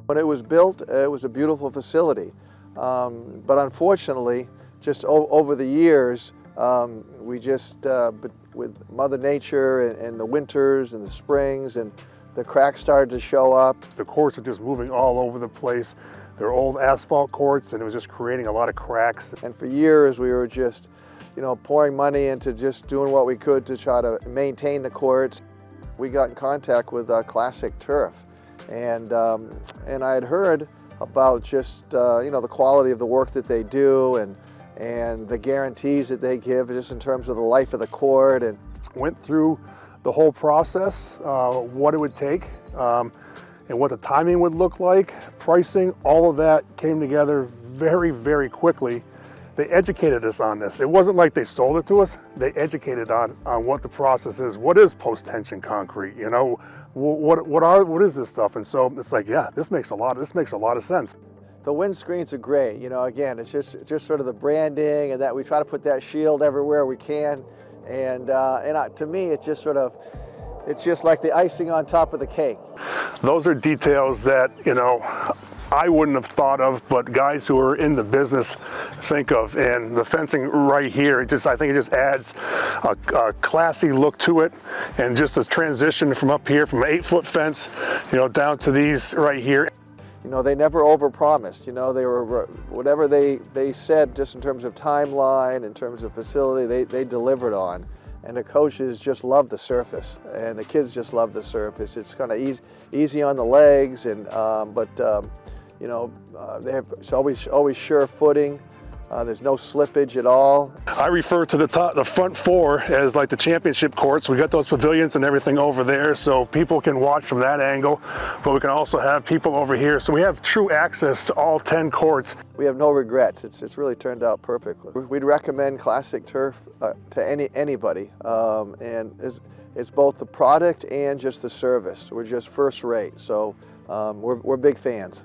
When it was built, it was a beautiful facility, but unfortunately, just over the years, we just, with Mother Nature and the winters and the springs, and the cracks started to show up. The courts are just moving all over the place. They're old asphalt courts, and it was just creating a lot of cracks. And for years, we were just, pouring money into just doing what we could to try to maintain the courts. We got in contact with Classic Turf, and I had heard about just the quality of the work that they do, and the guarantees that they give just in terms of the life of the court. And went through the whole process, what it would take, and what the timing would look like, pricing, all of that came together very, very quickly. They educated us on this. It wasn't like they sold it to us. They educated on what the process is. What is post-tension concrete? What is this stuff? And so it's like, yeah, this makes a lot of sense. The windscreens are great. Again, it's just sort of the branding, and that we try to put that shield everywhere we can. And to me, it's just like the icing on top of the cake. Those are details that, I wouldn't have thought of, but guys who are in the business think of. And the fencing right here, I think it just adds a classy look to it, and just a transition from up here, from an 8-foot fence, down to these right here. They never overpromised. They were, whatever they said, just in terms of timeline, in terms of facility, they delivered on. And the coaches just love the surface, and the kids just love the surface. It's kind of easy on the legs, and they have always sure footing. There's no slippage at all. I refer to the front four as like the championship courts. We got those pavilions and everything over there, so people can watch from that angle, but we can also have people over here. So we have true access to all 10 courts. We have no regrets. It's really turned out perfectly. We'd recommend Classic Turf to anybody, and it's both the product and just the service. We're just first rate, so we're big fans.